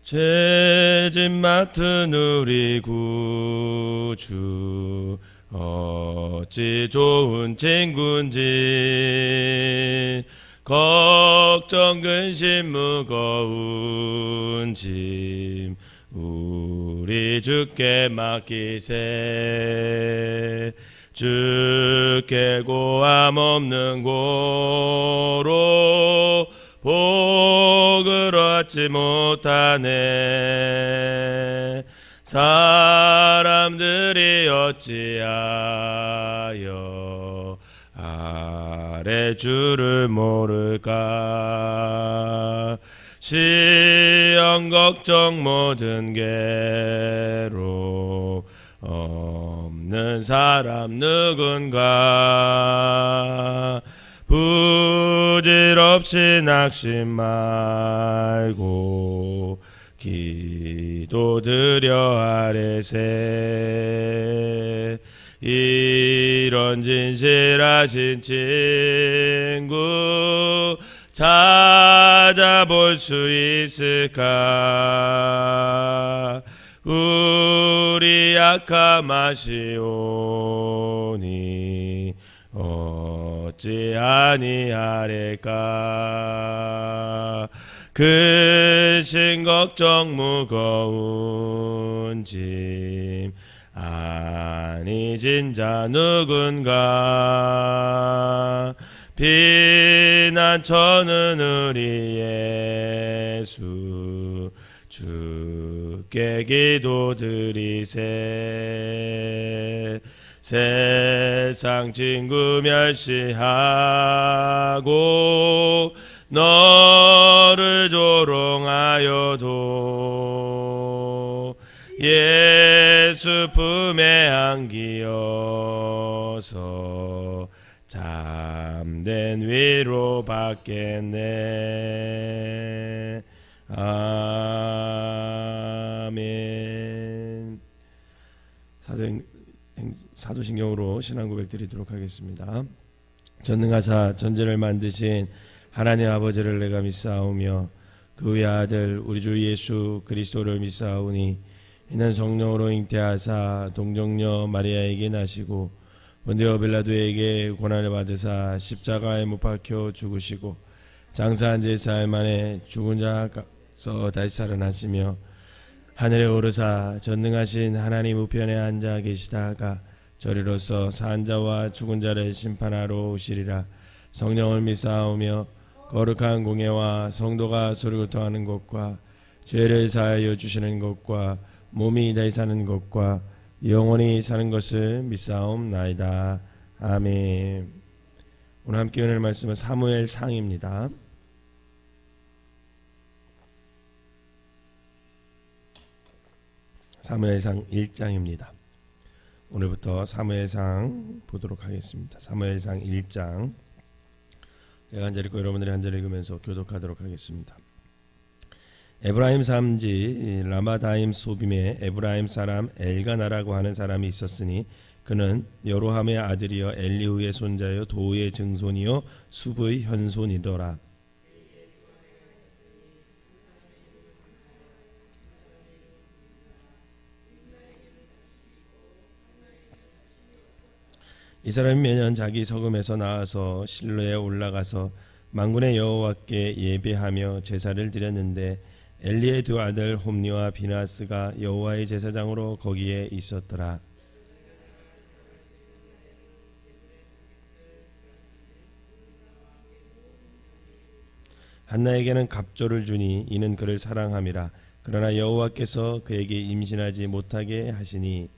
죄짐 맡은 우리 구주 어찌 좋은 친구인지 걱정 근심 무거운 짐 우리 주께 맡기세. 주께 고함 없는 고로 복을 얻지 못하네. 사람들이 어찌하여 아래 주를 모를까. 시험 걱정 모든 괴로움 없는 사람 누군가. 부질없이 낙심 말고 기도드려 아뢰세. 이런 진실하신 친구 찾아볼 수 있을까. 우리 약함 아시오니 어찌 아니하리까. 근심 걱정 무거운 짐 아니 진자 누군가. 피난처는 우리 예수 주께 기도드리세. 세상 친구 멸시하고 너를 조롱하여도 예수 품에 안기어서 참된 위로 받겠네. 아멘. 사도신경으로 신앙 고백 드리도록 하겠습니다. 전능하사 전제를 만드신 하나님 아버지를 내가 믿사오며 그 외 아들 우리 주 예수 그리스도를 믿사오니 이는 성령으로 잉태하사 동정녀 마리아에게 나시고 본디오 빌라도에게 고난을 받으사 십자가에 못 박혀 죽으시고 장사한 지 4일 만에 죽은 자 가운데서 다시 살아나시며 하늘에 오르사 전능하신 하나님 우편에 앉아 계시다가 저리로서 산 자와 죽은 자를 심판하러 오시리라. 성령을 믿사오며 거룩한 공예와 성도가 소리고통하는 것과 죄를 사하여 주시는 것과 몸이 다시 사는 것과 영원히 사는 것을 믿사옵나이다. 아멘. 오늘 함께 은혜를 말씀은 사무엘상입니다. 사무엘상 1장입니다. 오늘부터 사무엘상 보도록 하겠습니다. 사무엘상 1장 제가 한 절 읽고 여러분들이 한 절 읽으면서 교독하도록 하겠습니다. 에브라임 삼지 라마다임 소빔에 에브라임 사람 엘가나라고 하는 사람이 있었으니 그는 여로함의 아들이요 엘리후의 손자요 도우의 증손이요 숲의 현손이더라. 이 사람이 매년 자기 서금에서 나와서 실로에 올라가서 만군의 여호와께 예배하며 제사를 드렸는데 엘리의 두 아들 홈니와 비나스가 여호와의 제사장으로 거기에 있었더라. 한나에게는 갑조를 주니 이는 그를 사랑함이라. 그러나 여호와께서 그에게 임신하지 못하게 하시니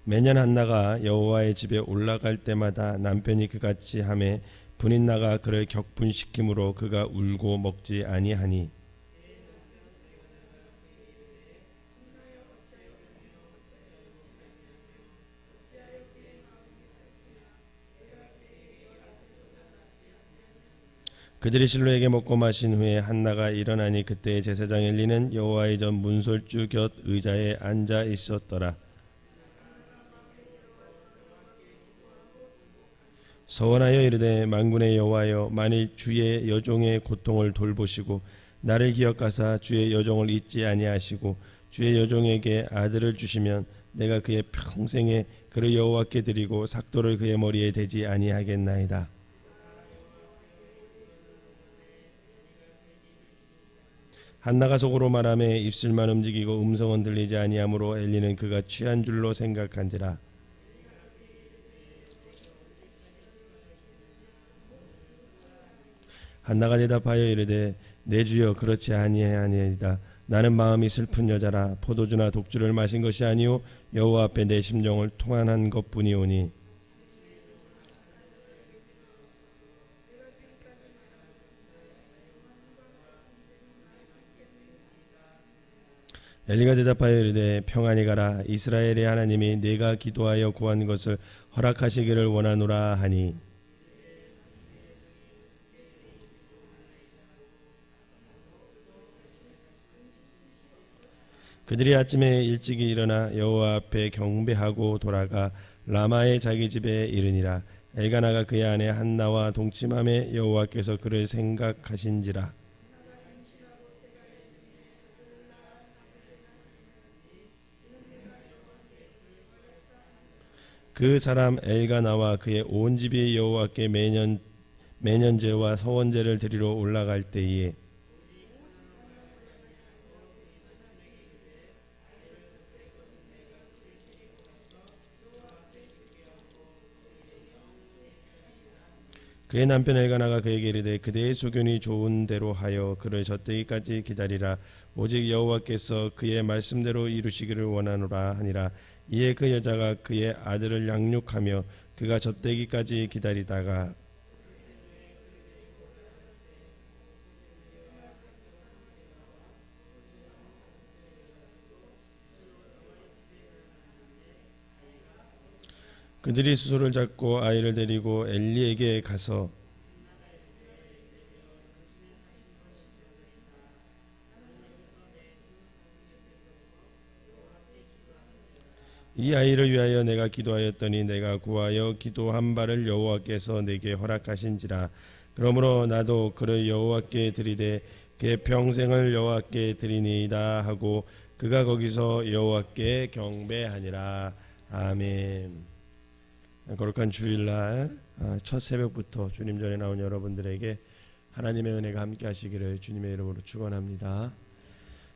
매년 한나가 여호와의 집에 올라갈 때마다 남편이 그같이 하매 분인나가 그를 격분시키므로 그가 울고 먹지 아니하니 그들이 실로에게 먹고 마신 후에 한나가 일어나니 그때 제사장 엘리는 여호와의 전 문설주 곁 의자에 앉아 있었더라. 서원하여 이르되 만군의 여호와여 만일 주의 여종의 고통을 돌보시고 나를 기억하사 주의 여종을 잊지 아니하시고 주의 여종에게 아들을 주시면 내가 그의 평생에 그를 여호와께 드리고 삭도를 그의 머리에 대지 아니하겠나이다. 한나가 속으로 말하며 입술만 움직이고 음성은 들리지 아니하므로 엘리는 그가 취한 줄로 생각한지라. 한나가 대답하여 이르되 내 주여 그렇지 아니하니이다. 나는 마음이 슬픈 여자라 포도주나 독주를 마신 것이 아니오 여호와 앞에 내 심정을 통한한 것뿐이오니. 엘리가 대답하여 이르되 평안히 가라. 이스라엘의 하나님이 네가 기도하여 구한 것을 허락하시기를 원하노라 하니. 그들이 아침에 일찍이 일어나 여호와 앞에 경배하고 돌아가 라마의 자기 집에 이르니라. 엘가나가 그의 아내 한나와 동침함에 여호와께서 그를 생각하신지라. 그 사람 엘가나와 그의 온 집이 여호와께 매년제와 서원제를 드리러 올라갈 때에 그의 남편 엘가나가 그에게 이르되 그대의 소견이 좋은 대로 하여 그를 젖되기까지 기다리라. 오직 여호와께서 그의 말씀대로 이루시기를 원하노라 하니라. 이에 그 여자가 그의 아들을 양육하며 그가 젖되기까지 기다리다가 그들이 수소를 잡고 아이를 데리고 엘리에게 가서 이 아이를 위하여 내가 기도하였더니 내가 구하여 기도한 바를 여호와께서 내게 허락하신지라. 그러므로 나도 그를 여호와께 드리되 그의 평생을 여호와께 드리니이다 하고 그가 거기서 여호와께 경배하니라. 아멘. 거룩한 주일날 첫 새벽부터 주님 전에 나온 여러분들에게 하나님의 은혜가 함께 하시기를 주님의 이름으로 축원합니다.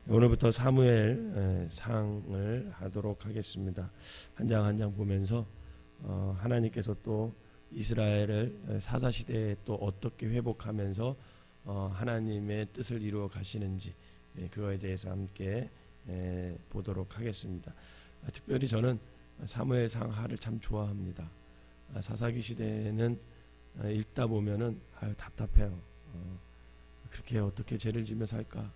오늘부터 사무엘 상을 하도록 하겠습니다. 한 장 한 장 보면서 하나님께서 또 이스라엘을 사사시대에 또 어떻게 회복하면서 하나님의 뜻을 이루어 가시는지 그거에 대해서 함께 보도록 하겠습니다. 특별히 저는 사무엘상 하를 참 좋아합니다. 사사기 시대에는 읽다 보면은 답답해요. 그렇게 어떻게 죄를 지며 살까?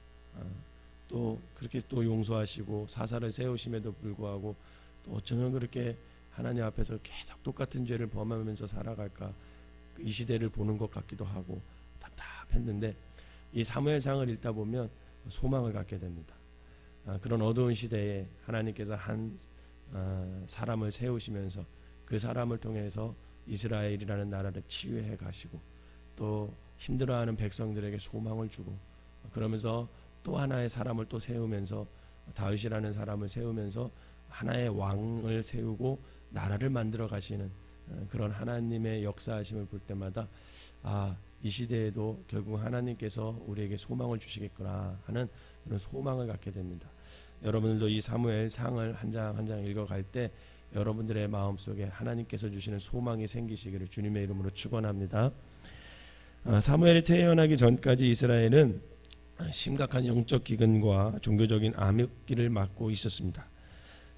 또 그렇게 또 용서하시고 사사를 세우심에도 불구하고 또 어쩌면 그렇게 하나님 앞에서 계속 똑같은 죄를 범하면서 살아갈까? 이 시대를 보는 것 같기도 하고 답답했는데 이 사무엘상을 읽다 보면 소망을 갖게 됩니다. 그런 어두운 시대에 하나님께서 한 사람을 세우시면서 그 사람을 통해서 이스라엘이라는 나라를 치유해 가시고 또 힘들어하는 백성들에게 소망을 주고 그러면서 또 하나의 사람을 또 세우면서 다윗이라는 사람을 세우면서 하나의 왕을 세우고 나라를 만들어 가시는 그런 하나님의 역사하심을 볼 때마다 이 시대에도 결국 하나님께서 우리에게 소망을 주시겠구나 하는 그런 소망을 갖게 됩니다. 여러분들도 이 사무엘 상을 한 장 한 장 읽어갈 때 여러분들의 마음속에 하나님께서 주시는 소망이 생기시기를 주님의 이름으로 축원합니다. 사무엘이 태어나기 전까지 이스라엘은 심각한 영적 기근과 종교적인 암흑기를 맞고 있었습니다.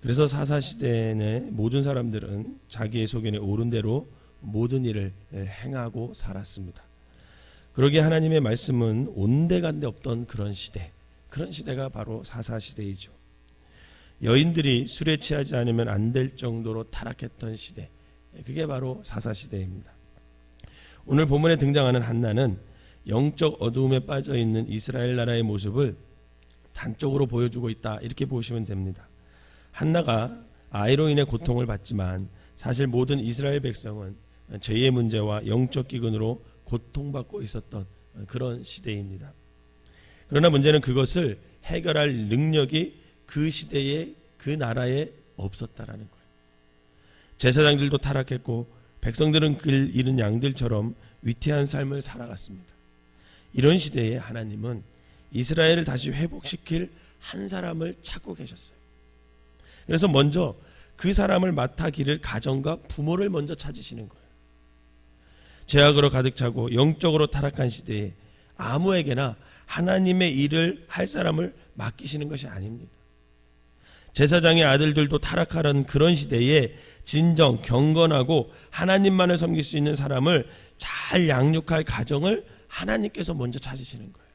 그래서 사사시대 내 모든 사람들은 자기의 소견에 옳은 대로 모든 일을 행하고 살았습니다. 그러기에 하나님의 말씀은 온데간데 없던 그런 시대가 바로 사사시대이죠. 여인들이 술에 취하지 않으면 안 될 정도로 타락했던 시대, 그게 바로 사사시대입니다. 오늘 본문에 등장하는 한나는 영적 어두움에 빠져있는 이스라엘 나라의 모습을 단적으로 보여주고 있다, 이렇게 보시면 됩니다. 한나가 아이로 인해 고통을 받지만 사실 모든 이스라엘 백성은 죄의 문제와 영적 기근으로 고통받고 있었던 그런 시대입니다. 그러나 문제는 그것을 해결할 능력이 그 시대에 그 나라에 없었다라는 거예요. 제사장들도 타락했고 백성들은 길 잃은 양들처럼 위태한 삶을 살아갔습니다. 이런 시대에 하나님은 이스라엘을 다시 회복시킬 한 사람을 찾고 계셨어요. 그래서 먼저 그 사람을 맡아 기를 가정과 부모를 먼저 찾으시는 거예요. 죄악으로 가득 차고 영적으로 타락한 시대에 아무에게나 하나님의 일을 할 사람을 맡기시는 것이 아닙니다. 제사장의 아들들도 타락하는 그런 시대에 진정 경건하고 하나님만을 섬길 수 있는 사람을 잘 양육할 가정을 하나님께서 먼저 찾으시는 거예요.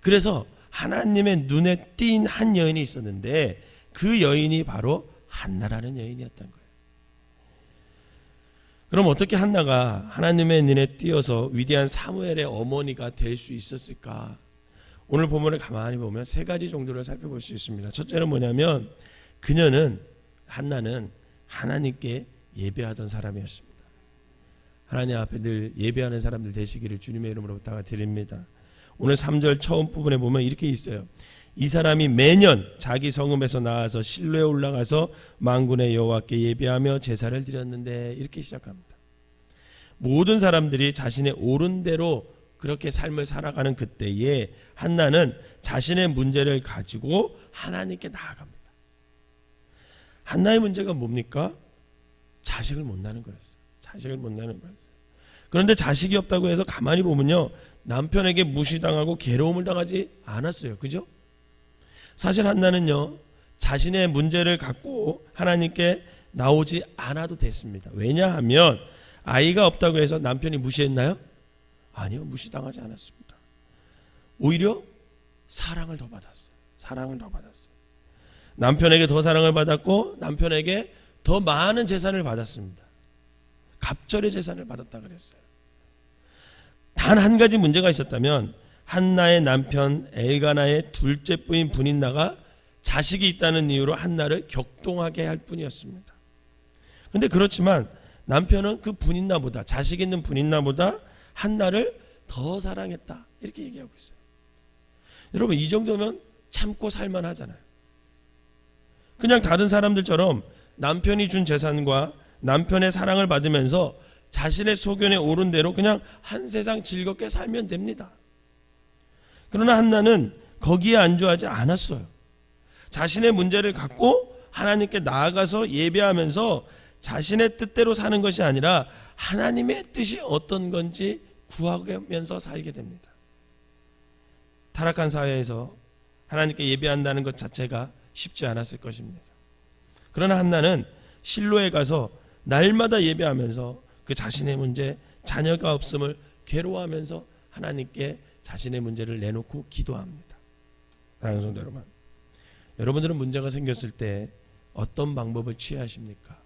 그래서 하나님의 눈에 띈 한 여인이 있었는데 그 여인이 바로 한나라는 여인이었던 거예요. 그럼 어떻게 한나가 하나님의 눈에 띄어서 위대한 사무엘의 어머니가 될 수 있었을까? 오늘 본문을 가만히 보면 세 가지 정도를 살펴볼 수 있습니다. 첫째는 뭐냐면 한나는 하나님께 예배하던 사람이었습니다. 하나님 앞에 늘 예배하는 사람들 되시기를 주님의 이름으로 부탁드립니다. 오늘 3절 처음 부분에 보면 이렇게 있어요. 이 사람이 매년 자기 성읍에서 나와서 실로에 올라가서 만군의 여호와께 예배하며 제사를 드렸는데, 이렇게 시작합니다. 모든 사람들이 자신의 옳은 대로 그렇게 삶을 살아가는 그때에 한나는 자신의 문제를 가지고 하나님께 나아갑니다. 한나의 문제가 뭡니까? 자식을 못 낳는 거였어요. 자식을 못 낳는 거였어요. 그런데 자식이 없다고 해서 가만히 보면요, 남편에게 무시당하고 괴로움을 당하지 않았어요. 그죠? 사실 한나는요, 자신의 문제를 갖고 하나님께 나오지 않아도 됐습니다. 왜냐하면 아이가 없다고 해서 남편이 무시했나요? 아니요, 무시당하지 않았습니다. 오히려 사랑을 더 받았어요. 사랑을 더 받았어요. 남편에게 더 사랑을 받았고 남편에게 더 많은 재산을 받았습니다. 갑절의 재산을 받았다 그랬어요. 단 한 가지 문제가 있었다면 한나의 남편 엘가나의 둘째 부인 분인나가 자식이 있다는 이유로 한나를 격동하게 할 뿐이었습니다. 그런데 그렇지만 남편은 그 분인나보다, 자식 있는 분인나보다 한나를 더 사랑했다, 이렇게 얘기하고 있어요. 여러분, 이 정도면 참고 살만하잖아요. 그냥 다른 사람들처럼 남편이 준 재산과 남편의 사랑을 받으면서 자신의 소견에 오른 대로 그냥 한 세상 즐겁게 살면 됩니다. 그러나 한나는 거기에 안주하지 않았어요. 자신의 문제를 갖고 하나님께 나아가서 예배하면서 자신의 뜻대로 사는 것이 아니라 하나님의 뜻이 어떤 건지 구하면서 살게 됩니다. 타락한 사회에서 하나님께 예배한다는 것 자체가 쉽지 않았을 것입니다. 그러나 한나는 실로에 가서 날마다 예배하면서 그 자신의 문제, 자녀가 없음을 괴로워하면서 하나님께 자신의 문제를 내놓고 기도합니다. 사랑하는 성도 여러분, 여러분들은 문제가 생겼을 때 어떤 방법을 취하십니까?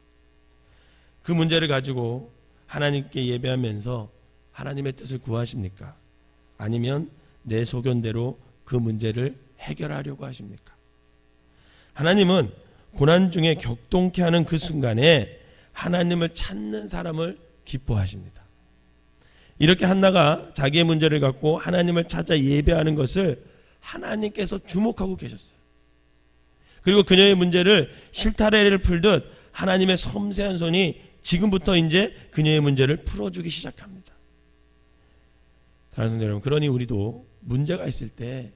그 문제를 가지고 하나님께 예배하면서 하나님의 뜻을 구하십니까? 아니면 내 소견대로 그 문제를 해결하려고 하십니까? 하나님은 고난 중에 격동케 하는 그 순간에 하나님을 찾는 사람을 기뻐하십니다. 이렇게 한나가 자기의 문제를 갖고 하나님을 찾아 예배하는 것을 하나님께서 주목하고 계셨어요. 그리고 그녀의 문제를 실타래를 풀듯 하나님의 섬세한 손이 지금부터 이제 그녀의 문제를 풀어주기 시작합니다. 다른 성도 여러분, 그러니 우리도 문제가 있을 때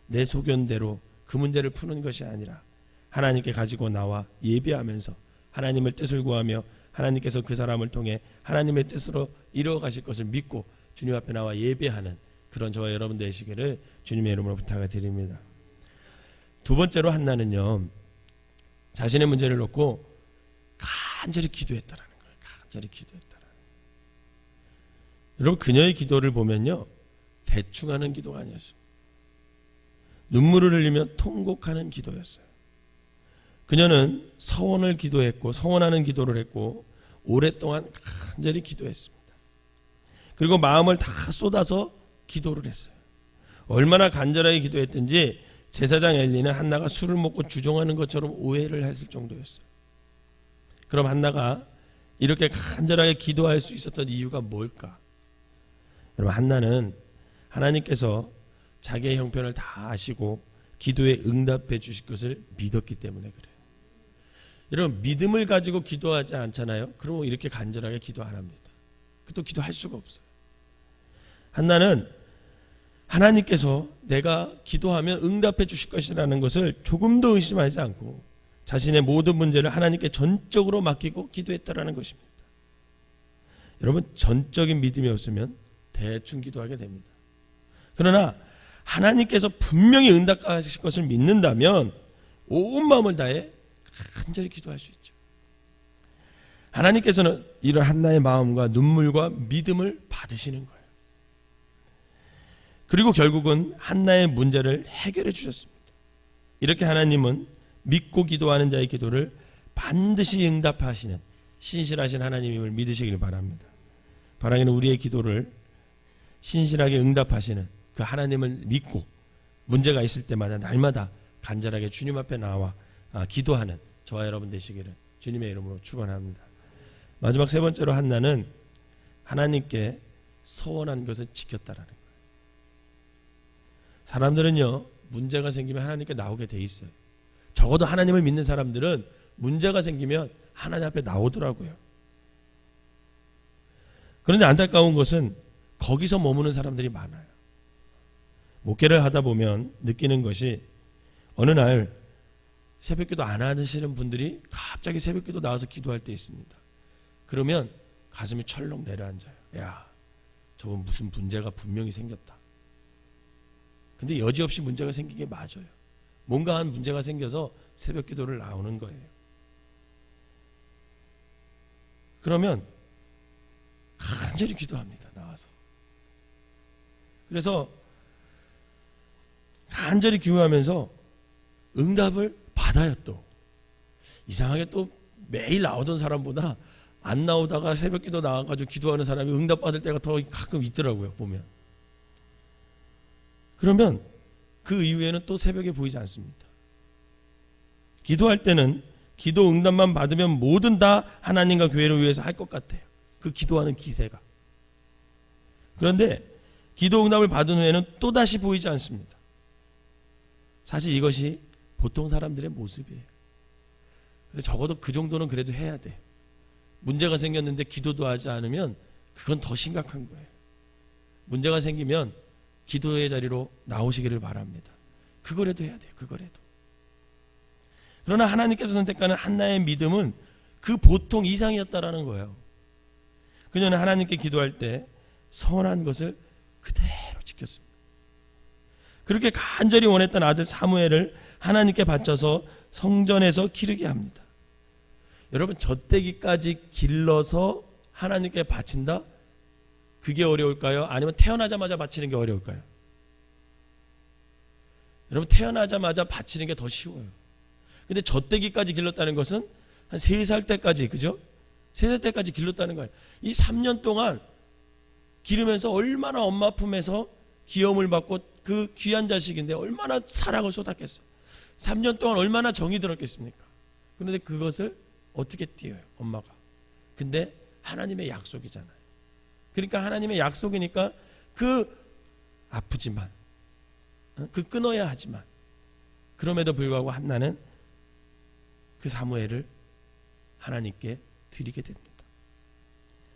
내 소견대로 그 문제를 푸는 것이 아니라 하나님께 가지고 나와 예배하면서 하나님의 뜻을 구하며 하나님께서 그 사람을 통해 하나님의 뜻으로 이루어 가실 것을 믿고 주님 앞에 나와 예배하는 그런 저와 여러분 되시기를 주님의 이름으로 부탁을 드립니다. 두 번째로 한나는요, 자신의 문제를 놓고 간절히 기도했다라는 거예요. 간절히 기도했다라는 거예요. 여러분, 그녀의 기도를 보면요, 대충 하는 기도가 아니었습니다. 눈물을 흘리며 통곡하는 기도였어요. 그녀는 서원을 기도했고 서원하는 기도를 했고 오랫동안 간절히 기도했습니다. 그리고 마음을 다 쏟아서 기도를 했어요. 얼마나 간절하게 기도했든지 제사장 엘리는 한나가 술을 먹고 주종하는 것처럼 오해를 했을 정도였어요. 그럼 한나가 이렇게 간절하게 기도할 수 있었던 이유가 뭘까? 여러분, 한나는 하나님께서 자기의 형편을 다 아시고 기도에 응답해 주실 것을 믿었기 때문에 그래요. 여러분, 믿음을 가지고 기도하지 않잖아요. 그러면 이렇게 간절하게 기도 안 합니다. 또 기도할 수가 없어요. 한나는 하나님께서 내가 기도하면 응답해 주실 것이라는 것을 조금도 의심하지 않고 자신의 모든 문제를 하나님께 전적으로 맡기고 기도했다라는 것입니다. 여러분, 전적인 믿음이 없으면 대충 기도하게 됩니다. 그러나 하나님께서 분명히 응답하실 것을 믿는다면 온 마음을 다해 간절히 기도할 수 있죠. 하나님께서는 이런 한나의 마음과 눈물과 믿음을 받으시는 거예요. 그리고 결국은 한나의 문제를 해결해 주셨습니다. 이렇게 하나님은 믿고 기도하는 자의 기도를 반드시 응답하시는 신실하신 하나님임을 믿으시길 바랍니다. 바라기는 우리의 기도를 신실하게 응답하시는 그 하나님을 믿고 문제가 있을 때마다 날마다 간절하게 주님 앞에 나와 기도하는 저와 여러분 되시기를 주님의 이름으로 축원합니다. 마지막 세 번째로 한나는 하나님께 서원한 것을 지켰다라는 거예요. 사람들은요, 문제가 생기면 하나님께 나오게 돼 있어요. 적어도 하나님을 믿는 사람들은 문제가 생기면 하나님 앞에 나오더라고요. 그런데 안타까운 것은 거기서 머무는 사람들이 많아요. 목회를 하다 보면 느끼는 것이 어느 날 새벽기도 안 하시는 분들이 갑자기 새벽기도 나와서 기도할 때 있습니다. 그러면 가슴이 철렁 내려앉아요. 야, 저건 무슨 문제가 분명히 생겼다. 근데 여지없이 문제가 생긴 게 맞아요. 뭔가 한 문제가 생겨서 새벽기도를 나오는 거예요. 그러면 간절히 기도합니다. 나와서. 그래서 간절히 기도하면서 응답을 받아요. 또 이상하게 또 매일 나오던 사람보다 안 나오다가 새벽기도 나와가지고 기도하는 사람이 응답받을 때가 더 가끔 있더라고요. 보면. 그러면 그 이후에는 또 새벽에 보이지 않습니다. 기도할 때는 기도 응답만 받으면 뭐든 다 하나님과 교회를 위해서 할 것 같아요. 그 기도하는 기세가. 그런데 기도 응답을 받은 후에는 또다시 보이지 않습니다. 사실 이것이 보통 사람들의 모습이에요. 적어도 그 정도는 그래도 해야 돼. 문제가 생겼는데 기도도 하지 않으면 그건 더 심각한 거예요. 문제가 생기면 기도의 자리로 나오시기를 바랍니다. 그거라도 해야 돼요. 그거라도. 그러나 하나님께서 선택하는 한나의 믿음은 그 보통 이상이었다라는 거예요. 그녀는 하나님께 기도할 때 선한 것을 그대로 지켰습니다. 그렇게 간절히 원했던 아들 사무엘을 하나님께 바쳐서 성전에서 기르게 합니다. 여러분, 젖대기까지 길러서 하나님께 바친다? 그게 어려울까요? 아니면 태어나자마자 바치는 게 어려울까요? 여러분, 태어나자마자 바치는 게 더 쉬워요. 근데 젖대기까지 길렀다는 것은 한 3살 때까지, 그죠? 3살 때까지 길렀다는 거예요. 이 3년 동안 기르면서 얼마나 엄마 품에서 기염을 받고 그 귀한 자식인데 얼마나 사랑을 쏟았겠어요. 3년 동안 얼마나 정이 들었겠습니까? 그런데 그것을 어떻게 띄어요, 엄마가. 근데 하나님의 약속이잖아요. 그러니까 하나님의 약속이니까 그 아프지만, 그 끊어야 하지만, 그럼에도 불구하고 한나는 그 사무엘을 하나님께 드리게 됩니다.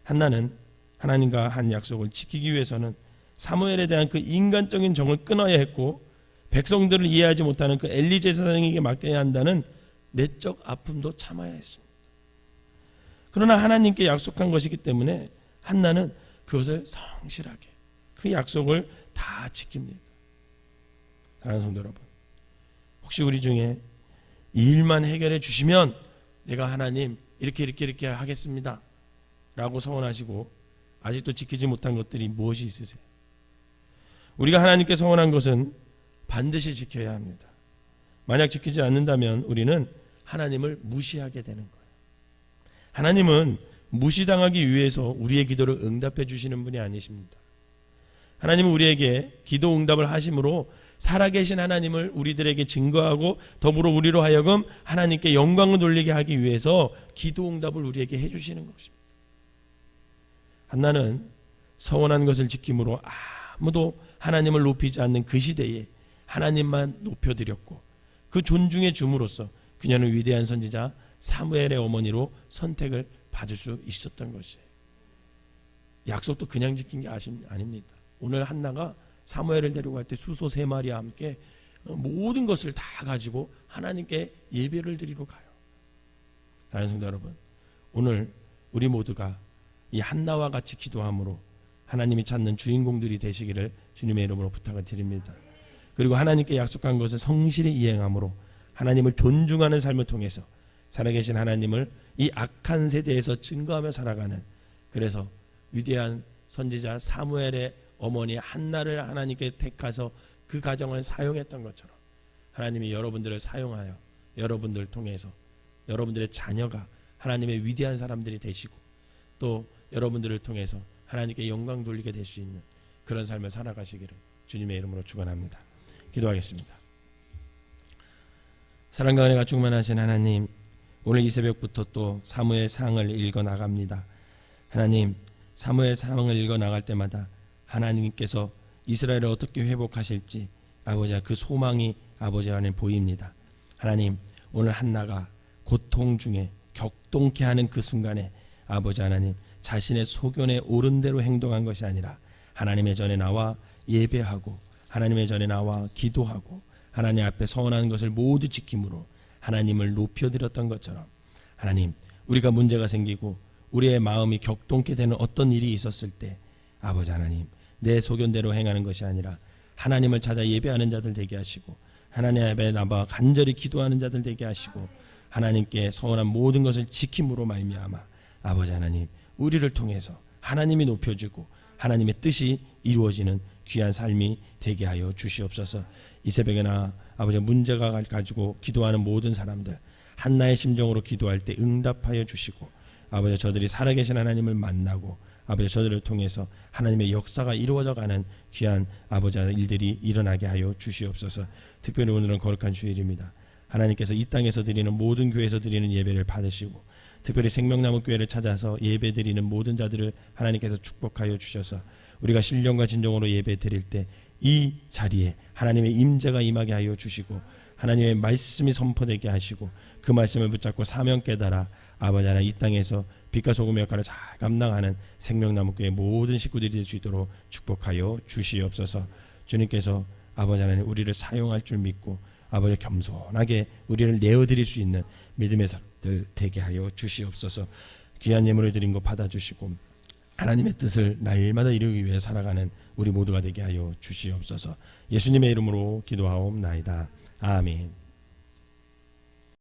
한나는 하나님과 한 약속을 지키기 위해서는 사무엘에 대한 그 인간적인 정을 끊어야 했고, 백성들을 이해하지 못하는 그 엘리 제사장에게 맡겨야 한다는 내적 아픔도 참아야 했습니다. 그러나 하나님께 약속한 것이기 때문에 한나는 그것을 성실하게 그 약속을 다 지킵니다. 사랑하는 성도 여러분, 혹시 우리 중에 이 일만 해결해 주시면 내가 하나님 이렇게 하겠습니다 라고 서원하시고 아직도 지키지 못한 것들이 무엇이 있으세요? 우리가 하나님께 서원한 것은 반드시 지켜야 합니다. 만약 지키지 않는다면 우리는 하나님을 무시하게 되는 거예요. 하나님은 무시당하기 위해서 우리의 기도를 응답해 주시는 분이 아니십니다. 하나님은 우리에게 기도 응답을 하심으로 살아계신 하나님을 우리들에게 증거하고 더불어 우리로 하여금 하나님께 영광을 돌리게 하기 위해서 기도 응답을 우리에게 해주시는 것입니다. 한나는 서원한 것을 지킴으로 아무도 하나님을 높이지 않는 그 시대에 하나님만 높여드렸고 그 존중해 줌으로써 그녀는 위대한 선지자 사무엘의 어머니로 선택을 받을 수 있었던 것이에요. 약속도 그냥 지킨 게 아닙니다. 오늘 한나가 사무엘을 데려갈 때 수소 3마리와 함께 모든 것을 다 가지고 하나님께 예배를 드리러 가요. 사랑하는 성도 여러분, 오늘 우리 모두가 이 한나와 같이 기도함으로 하나님이 찾는 주인공들이 되시기를 주님의 이름으로 부탁을 드립니다. 그리고 하나님께 약속한 것을 성실히 이행함으로 하나님을 존중하는 삶을 통해서 살아계신 하나님을 이 악한 세대에서 증거하며 살아가는, 그래서 위대한 선지자 사무엘의 어머니 한나를 하나님께 택하서 그 가정을 사용했던 것처럼 하나님이 여러분들을 사용하여 여러분들 통해서 여러분들의 자녀가 하나님의 위대한 사람들이 되시고 또 여러분들을 통해서 하나님께 영광 돌리게 될 수 있는 그런 삶을 살아가시기를 주님의 이름으로 축원합니다. 기도하겠습니다. 사랑과 은혜가 충만하신 하나님, 오늘 이 새벽부터 또 사무엘 상을 읽어 나갑니다. 하나님, 사무엘 상을 읽어 나갈 때마다 하나님께서 이스라엘을 어떻게 회복하실지 아버지와 그 소망이 아버지 안에 보입니다. 하나님, 오늘 한나가 고통 중에 격동케 하는 그 순간에 아버지 하나님, 자신의 소견에 옳은 대로 행동한 것이 아니라 하나님의 전에 나와 예배하고 하나님의 전에 나와 기도하고 하나님 앞에 서원하는 것을 모두 지킴으로 하나님을 높여드렸던 것처럼, 하나님, 우리가 문제가 생기고 우리의 마음이 격동케 되는 어떤 일이 있었을 때 아버지 하나님, 내 소견대로 행하는 것이 아니라 하나님을 찾아 예배하는 자들 되게 하시고 하나님 앞에 나와 간절히 기도하는 자들 되게 하시고 하나님께 서원한 모든 것을 지킴으로 말미암아 아버지 하나님, 우리를 통해서 하나님이 높여지고 하나님의 뜻이 이루어지는 귀한 삶이 되게 하여 주시옵소서. 이 새벽에나 아버지 문제가 가지고 기도하는 모든 사람들 한나의 심정으로 기도할 때 응답하여 주시고 아버지 저들이 살아계신 하나님을 만나고 아버지 저들을 통해서 하나님의 역사가 이루어져가는 귀한 아버지 일들이 일어나게 하여 주시옵소서. 특별히 오늘은 거룩한 주일입니다. 하나님께서 이 땅에서 드리는 모든 교회에서 드리는 예배를 받으시고 특별히 생명나무 교회를 찾아서 예배 드리는 모든 자들을 하나님께서 축복하여 주셔서 우리가 신령과 진정으로 예배 드릴 때 이 자리에 하나님의 임재가 임하게 하여 주시고 하나님의 말씀이 선포되게 하시고 그 말씀을 붙잡고 사명 깨달아 아버지 하나님 이 땅에서 빛과 소금의 역할을 잘 감당하는 생명나무 교회 모든 식구들이 될 수 있도록 축복하여 주시옵소서. 주님께서 아버지 하나님 우리를 사용할 줄 믿고 아버지 겸손하게 우리를 내어드릴 수 있는 믿음의 사람들 되게 하여 주시옵소서. 귀한 예물을 드린 거 받아주시고 하나님의 뜻을 날마다 이루기 위해 살아가는 우리 모두가 되게 하여 주시옵소서. 예수님의 이름으로 기도하옵나이다. 아멘.